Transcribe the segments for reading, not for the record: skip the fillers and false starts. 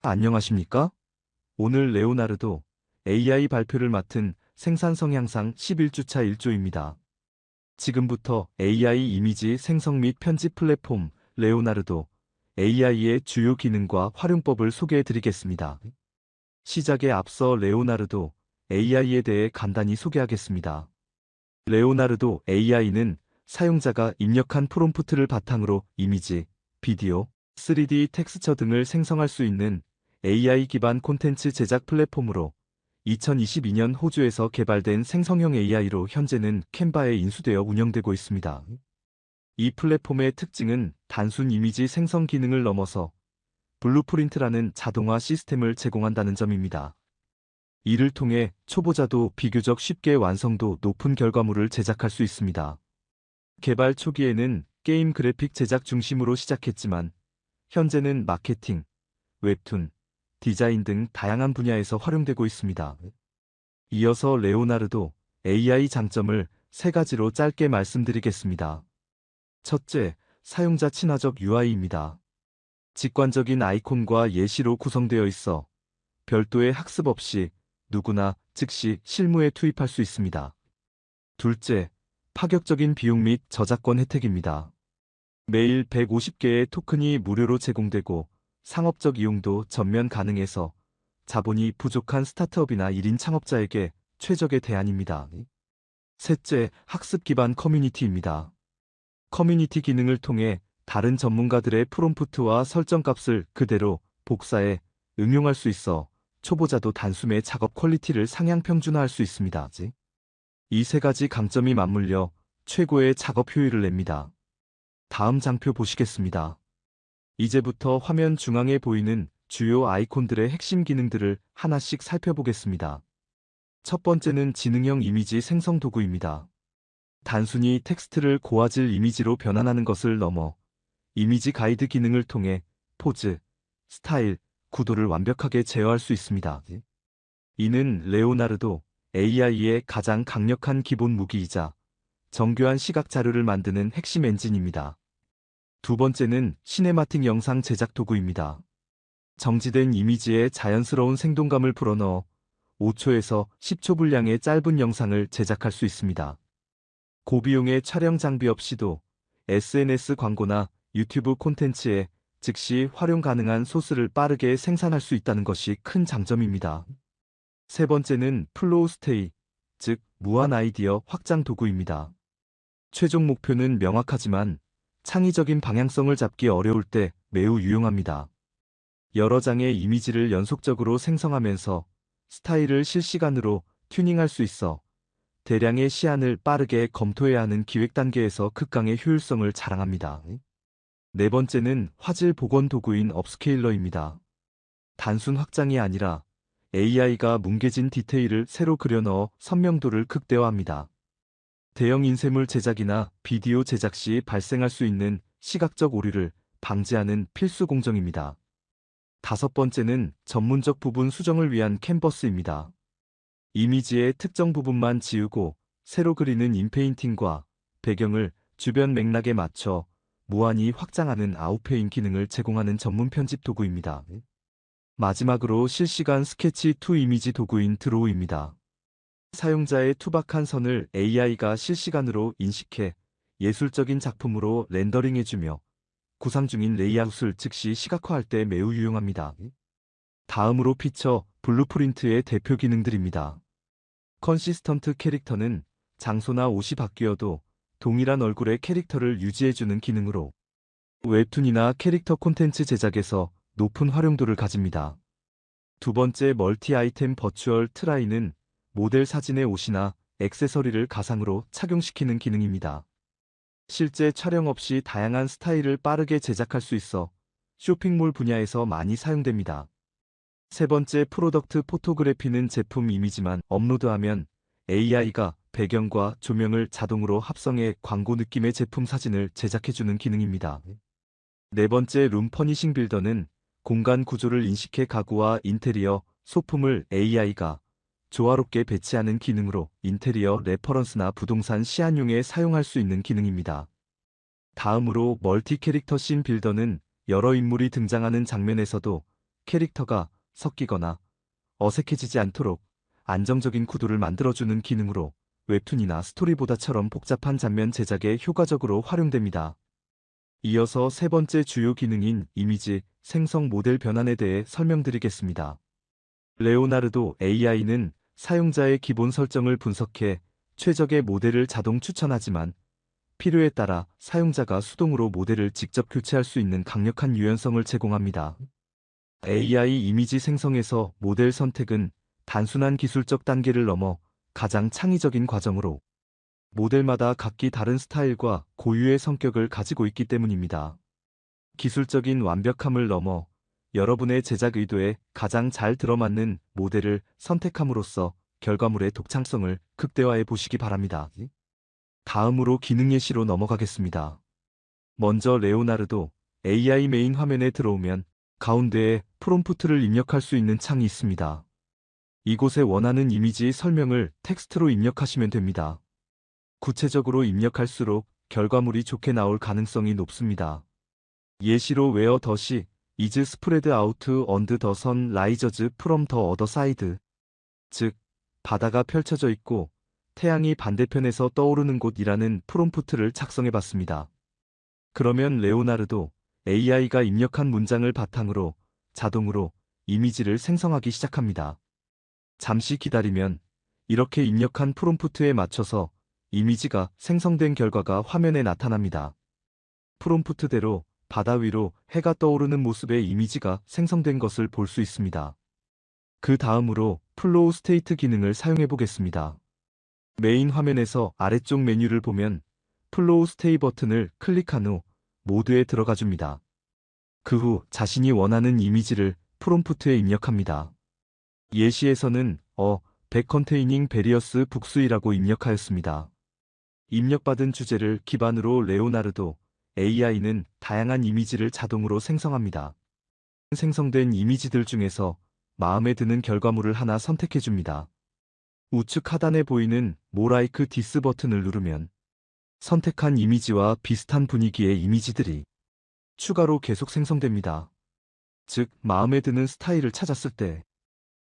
안녕하십니까? 오늘 레오나르도 AI 발표를 맡은 생산 성향상 11주차 1조입니다. 지금부터 AI 이미지 생성 및 편집 플랫폼 레오나르도 AI의 주요 기능과 활용법을 소개해 드리겠습니다. 시작에 앞서 레오나르도 AI에 대해 간단히 소개하겠습니다. 레오나르도 AI는 사용자가 입력한 프롬프트를 바탕으로 이미지, 비디오, 3D 텍스처 등을 생성할 수 있는 AI 기반 콘텐츠 제작 플랫폼으로 2022년 호주에서 개발된 생성형 AI로 현재는 캔바에 인수되어 운영되고 있습니다. 이 플랫폼의 특징은 단순 이미지 생성 기능을 넘어서 블루프린트라는 자동화 시스템을 제공한다는 점입니다. 이를 통해 초보자도 비교적 쉽게 완성도 높은 결과물을 제작할 수 있습니다. 개발 초기에는 게임 그래픽 제작 중심으로 시작했지만 현재는 마케팅, 웹툰, 디자인 등 다양한 분야에서 활용되고 있습니다. 이어서 레오나르도 AI 장점을 세 가지로 짧게 말씀드리겠습니다. 첫째, 사용자 친화적 UI입니다. 직관적인 아이콘과 예시로 구성되어 있어 별도의 학습 없이 누구나 즉시 실무에 투입할 수 있습니다. 둘째, 파격적인 비용 및 저작권 혜택입니다. 매일 150개의 토큰이 무료로 제공되고 상업적 이용도 전면 가능해서 자본이 부족한 스타트업이나 1인 창업자에게 최적의 대안입니다. 셋째, 학습 기반 커뮤니티입니다. 커뮤니티 기능을 통해 다른 전문가들의 프롬프트와 설정값을 그대로 복사해 응용할 수 있어 초보자도 단숨에 작업 퀄리티를 상향 평준화할 수 있습니다. 이 세 가지 강점이 맞물려 최고의 작업 효율을 냅니다. 다음 장표 보시겠습니다. 이제부터 화면 중앙에 보이는 주요 아이콘들의 핵심 기능들을 하나씩 살펴보겠습니다. 첫 번째는 지능형 이미지 생성 도구입니다. 단순히 텍스트를 고화질 이미지로 변환하는 것을 넘어 이미지 가이드 기능을 통해 포즈, 스타일, 구도를 완벽하게 제어할 수 있습니다. 이는 레오나르도 AI의 가장 강력한 기본 무기이자 정교한 시각 자료를 만드는 핵심 엔진입니다. 두 번째는 시네마틱 영상 제작 도구입니다. 정지된 이미지에 자연스러운 생동감을 불어넣어 5초에서 10초 분량의 짧은 영상을 제작할 수 있습니다. 고비용의 촬영 장비 없이도 SNS 광고나 유튜브 콘텐츠에 즉시 활용 가능한 소스를 빠르게 생산할 수 있다는 것이 큰 장점입니다. 세 번째는 플로우 스테이, 즉 무한 아이디어 확장 도구입니다. 최종 목표는 명확하지만 창의적인 방향성을 잡기 어려울 때 매우 유용합니다. 여러 장의 이미지를 연속적으로 생성하면서 스타일을 실시간으로 튜닝할 수 있어 대량의 시안을 빠르게 검토해야 하는 기획 단계에서 극강의 효율성을 자랑합니다. 네 번째는 화질 복원 도구인 업스케일러입니다. 단순 확장이 아니라 AI가 뭉개진 디테일을 새로 그려넣어 선명도를 극대화합니다. 대형 인쇄물 제작이나 비디오 제작 시 발생할 수 있는 시각적 오류를 방지하는 필수 공정입니다. 다섯 번째는 전문적 부분 수정을 위한 캔버스입니다. 이미지의 특정 부분만 지우고 새로 그리는 인페인팅과 배경을 주변 맥락에 맞춰 무한히 확장하는 아웃페인 기능을 제공하는 전문 편집 도구입니다. 마지막으로 실시간 스케치 투 이미지 도구인 드로우입니다. 사용자의 투박한 선을 AI가 실시간으로 인식해 예술적인 작품으로 렌더링해주며 구상 중인 레이아웃을 즉시 시각화할 때 매우 유용합니다. 다음으로 피처 블루프린트의 대표 기능들입니다. 컨시스턴트 캐릭터는 장소나 옷이 바뀌어도 동일한 얼굴의 캐릭터를 유지해주는 기능으로 웹툰이나 캐릭터 콘텐츠 제작에서 높은 활용도를 가집니다. 두 번째 멀티 아이템 버추얼 트라이는 모델 사진의 옷이나 액세서리를 가상으로 착용시키는 기능입니다. 실제 촬영 없이 다양한 스타일을 빠르게 제작할 수 있어 쇼핑몰 분야에서 많이 사용됩니다. 세 번째 프로덕트 포토그래피는 제품 이미지만 업로드하면 AI가 배경과 조명을 자동으로 합성해 광고 느낌의 제품 사진을 제작해주는 기능입니다. 네 번째 룸 퍼니싱 빌더는 공간 구조를 인식해 가구와 인테리어, 소품을 AI가 조화롭게 배치하는 기능으로 인테리어 레퍼런스나 부동산 시안용에 사용할 수 있는 기능입니다. 다음으로 멀티 캐릭터 씬 빌더는 여러 인물이 등장하는 장면에서도 캐릭터가 섞이거나 어색해지지 않도록 안정적인 구도를 만들어주는 기능으로 웹툰이나 스토리보다처럼 복잡한 장면 제작에 효과적으로 활용됩니다. 이어서 세 번째 주요 기능인 이미지 생성 모델 변환에 대해 설명드리겠습니다. 레오나르도 AI는 사용자의 기본 설정을 분석해 최적의 모델을 자동 추천하지만 필요에 따라 사용자가 수동으로 모델을 직접 교체할 수 있는 강력한 유연성을 제공합니다. AI 이미지 생성에서 모델 선택은 단순한 기술적 단계를 넘어 가장 창의적인 과정으로 모델마다 각기 다른 스타일과 고유의 성격을 가지고 있기 때문입니다. 기술적인 완벽함을 넘어 여러분의 제작 의도에 가장 잘 들어맞는 모델을 선택함으로써 결과물의 독창성을 극대화해 보시기 바랍니다. 다음으로 기능 예시로 넘어가겠습니다. 먼저 레오나르도 AI 메인 화면에 들어오면 가운데에 프롬프트를 입력할 수 있는 창이 있습니다. 이곳에 원하는 이미지 설명을 텍스트로 입력하시면 됩니다. 구체적으로 입력할수록 결과물이 좋게 나올 가능성이 높습니다. 예시로 where the is spread out on the sun rises from the other side. 즉, 바다가 펼쳐져 있고 태양이 반대편에서 떠오르는 곳이라는 프롬프트를 작성해 봤습니다. 그러면 레오나르도 AI가 입력한 문장을 바탕으로 자동으로 이미지를 생성하기 시작합니다. 잠시 기다리면 이렇게 입력한 프롬프트에 맞춰서 이미지가 생성된 결과가 화면에 나타납니다. 프롬프트대로 바다 위로 해가 떠오르는 모습의 이미지가 생성된 것을 볼 수 있습니다. 그 다음으로 플로우 스테이트 기능을 사용해 보겠습니다. 메인 화면에서 아래쪽 메뉴를 보면 플로우 스테이 버튼을 클릭한 후 모드에 들어가 줍니다. 그 후 자신이 원하는 이미지를 프롬프트에 입력합니다. 예시에서는 백 컨테이닝 베리어스 북스이라고 입력하였습니다. 입력받은 주제를 기반으로 레오나르도 AI는 다양한 이미지를 자동으로 생성합니다. 생성된 이미지들 중에서 마음에 드는 결과물을 하나 선택해 줍니다. 우측 하단에 보이는 More Like This 버튼을 누르면 선택한 이미지와 비슷한 분위기의 이미지들이 추가로 계속 생성됩니다. 즉, 마음에 드는 스타일을 찾았을 때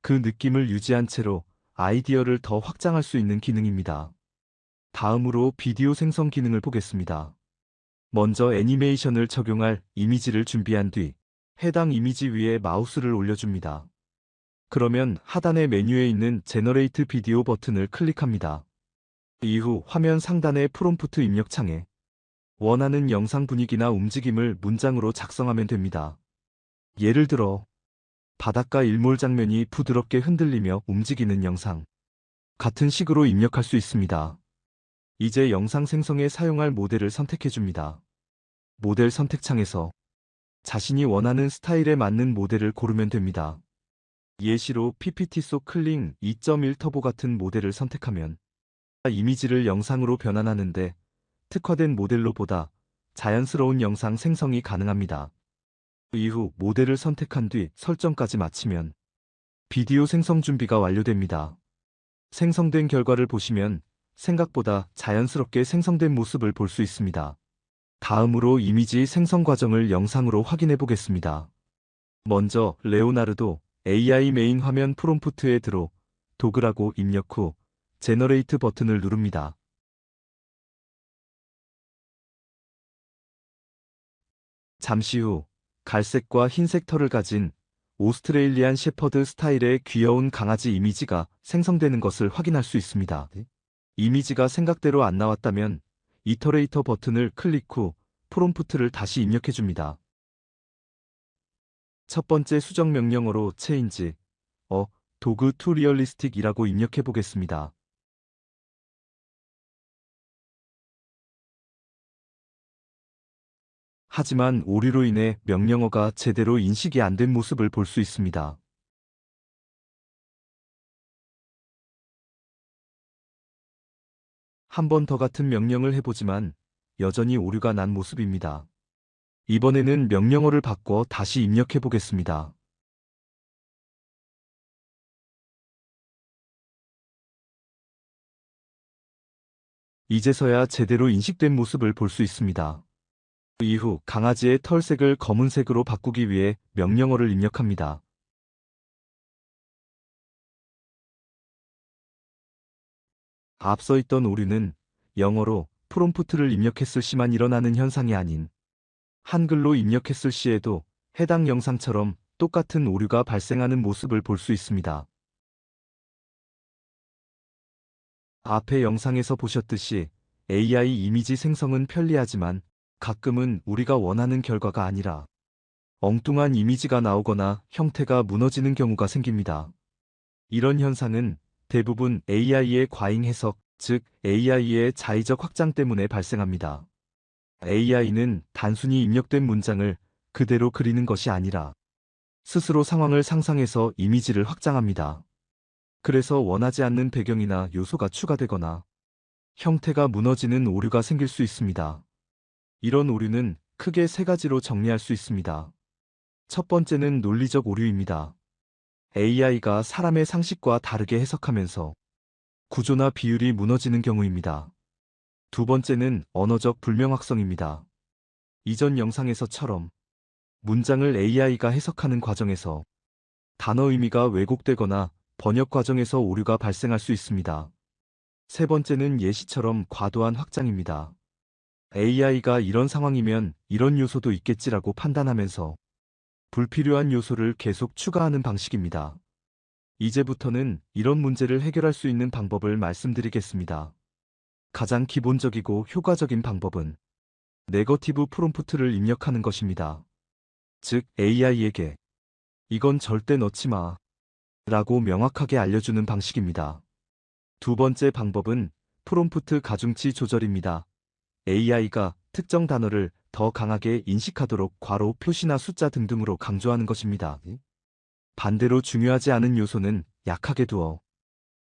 그 느낌을 유지한 채로 아이디어를 더 확장할 수 있는 기능입니다. 다음으로 비디오 생성 기능을 보겠습니다. 먼저 애니메이션을 적용할 이미지를 준비한 뒤 해당 이미지 위에 마우스를 올려줍니다. 그러면 하단의 메뉴에 있는 제너레이트 비디오 버튼을 클릭합니다. 이후 화면 상단의 프롬프트 입력창에 원하는 영상 분위기나 움직임을 문장으로 작성하면 됩니다. 예를 들어 바닷가 일몰 장면이 부드럽게 흔들리며 움직이는 영상 같은 식으로 입력할 수 있습니다. 이제 영상 생성에 사용할 모델을 선택해 줍니다. 모델 선택창에서 자신이 원하는 스타일에 맞는 모델을 고르면 됩니다. 예시로 PPT 속 클링 2.1 터보 같은 모델을 선택하면 이미지를 영상으로 변환하는데 특화된 모델로 보다 자연스러운 영상 생성이 가능합니다. 이후 모델을 선택한 뒤 설정까지 마치면 비디오 생성 준비가 완료됩니다. 생성된 결과를 보시면 생각보다 자연스럽게 생성된 모습을 볼 수 있습니다. 다음으로 이미지 생성 과정을 영상으로 확인해 보겠습니다. 먼저 레오나르도 AI 메인 화면 프롬프트에 들어 도그라고 입력 후 제너레이트 버튼을 누릅니다. 잠시 후 갈색과 흰색 털을 가진 오스트레일리안 shepherd 스타일의 귀여운 강아지 이미지가 생성되는 것을 확인할 수 있습니다. 이미지가 생각대로 안 나왔다면 이터레이터 버튼을 클릭 후 프롬프트를 다시 입력해 줍니다. 첫 번째 수정 명령어로 change dog to realistic 이라고 입력해 보겠습니다. 하지만 오류로 인해 명령어가 제대로 인식이 안 된 모습을 볼 수 있습니다. 한 번 더 같은 명령을 해보지만 여전히 오류가 난 모습입니다. 이번에는 명령어를 바꿔 다시 입력해 보겠습니다. 이제서야 제대로 인식된 모습을 볼 수 있습니다. 이후 강아지의 털색을 검은색으로 바꾸기 위해 명령어를 입력합니다. 앞서 있던 오류는 영어로 프롬프트를 입력했을 시만 일어나는 현상이 아닌 한글로 입력했을 시에도 해당 영상처럼 똑같은 오류가 발생하는 모습을 볼 수 있습니다. 앞의 영상에서 보셨듯이 AI 이미지 생성은 편리하지만 가끔은 우리가 원하는 결과가 아니라 엉뚱한 이미지가 나오거나 형태가 무너지는 경우가 생깁니다. 이런 현상은 대부분 AI의 과잉 해석, 즉 AI의 자의적 확장 때문에 발생합니다. AI는 단순히 입력된 문장을 그대로 그리는 것이 아니라 스스로 상황을 상상해서 이미지를 확장합니다. 그래서 원하지 않는 배경이나 요소가 추가되거나 형태가 무너지는 오류가 생길 수 있습니다. 이런 오류는 크게 세 가지로 정리할 수 있습니다. 첫 번째는 논리적 오류입니다. AI가 사람의 상식과 다르게 해석하면서 구조나 비율이 무너지는 경우입니다. 두 번째는 언어적 불명확성입니다. 이전 영상에서처럼 문장을 AI가 해석하는 과정에서 단어 의미가 왜곡되거나 번역 과정에서 오류가 발생할 수 있습니다. 세 번째는 예시처럼 과도한 확장입니다. AI가 이런 상황이면 이런 요소도 있겠지라고 판단하면서 불필요한 요소를 계속 추가하는 방식입니다. 이제부터는 이런 문제를 해결할 수 있는 방법을 말씀드리겠습니다. 가장 기본적이고 효과적인 방법은 네거티브 프롬프트를 입력하는 것입니다. 즉 AI에게 이건 절대 넣지 마 라고 명확하게 알려주는 방식입니다. 두 번째 방법은 프롬프트 가중치 조절입니다. AI가 특정 단어를 더 강하게 인식하도록 괄호, 표시나 숫자 등등으로 강조하는 것입니다. 반대로 중요하지 않은 요소는 약하게 두어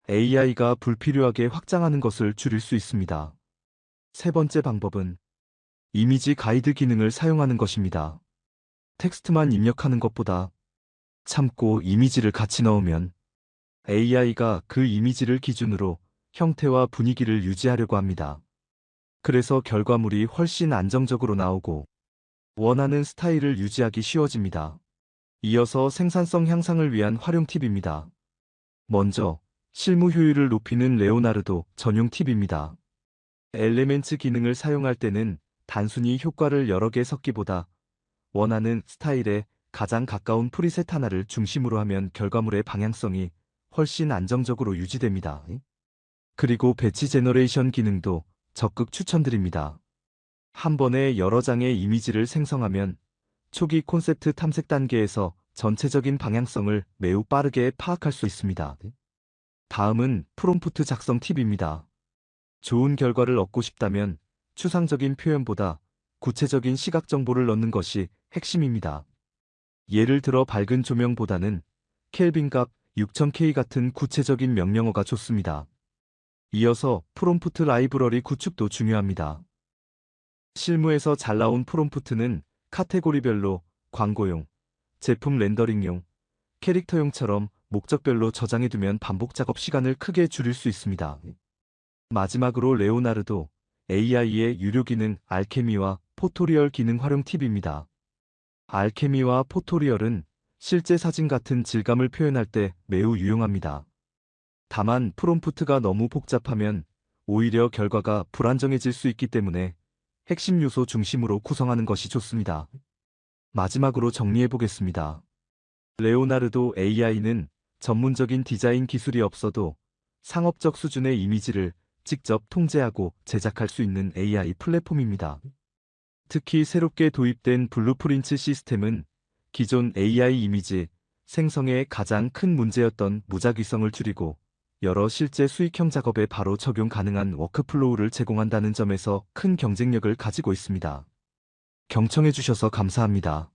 AI가 불필요하게 확장하는 것을 줄일 수 있습니다. 세 번째 방법은 이미지 가이드 기능을 사용하는 것입니다. 텍스트만 입력하는 것보다 참고 이미지를 같이 넣으면 AI가 그 이미지를 기준으로 형태와 분위기를 유지하려고 합니다. 그래서 결과물이 훨씬 안정적으로 나오고 원하는 스타일을 유지하기 쉬워집니다. 이어서 생산성 향상을 위한 활용 팁입니다. 먼저 실무 효율을 높이는 레오나르도 전용 팁입니다. 엘레멘츠 기능을 사용할 때는 단순히 효과를 여러 개 섞기보다 원하는 스타일에 가장 가까운 프리셋 하나를 중심으로 하면 결과물의 방향성이 훨씬 안정적으로 유지됩니다. 그리고 배치 제너레이션 기능도 적극 추천드립니다. 한 번에 여러 장의 이미지를 생성하면 초기 콘셉트 탐색 단계에서 전체적인 방향성을 매우 빠르게 파악할 수 있습니다. 다음은 프롬프트 작성 팁입니다. 좋은 결과를 얻고 싶다면 추상적인 표현보다 구체적인 시각 정보를 넣는 것이 핵심입니다. 예를 들어 밝은 조명보다는 켈빈값 6000K 같은 구체적인 명령어가 좋습니다. 이어서 프롬프트 라이브러리 구축도 중요합니다. 실무에서 잘 나온 프롬프트는 카테고리별로 광고용, 제품 렌더링용, 캐릭터용처럼 목적별로 저장해두면 반복 작업 시간을 크게 줄일 수 있습니다. 마지막으로 레오나르도 AI의 유료 기능 알케미와 포토리얼 기능 활용 팁입니다. 알케미와 포토리얼은 실제 사진 같은 질감을 표현할 때 매우 유용합니다. 다만 프롬프트가 너무 복잡하면 오히려 결과가 불안정해질 수 있기 때문에 핵심 요소 중심으로 구성하는 것이 좋습니다. 마지막으로 정리해 보겠습니다. 레오나르도 AI는 전문적인 디자인 기술이 없어도 상업적 수준의 이미지를 직접 통제하고 제작할 수 있는 AI 플랫폼입니다. 특히 새롭게 도입된 블루프린트 시스템은 기존 AI 이미지 생성의 가장 큰 문제였던 무작위성을 줄이고 여러 실제 수익형 작업에 바로 적용 가능한 워크플로우를 제공한다는 점에서 큰 경쟁력을 가지고 있습니다. 경청해 주셔서 감사합니다.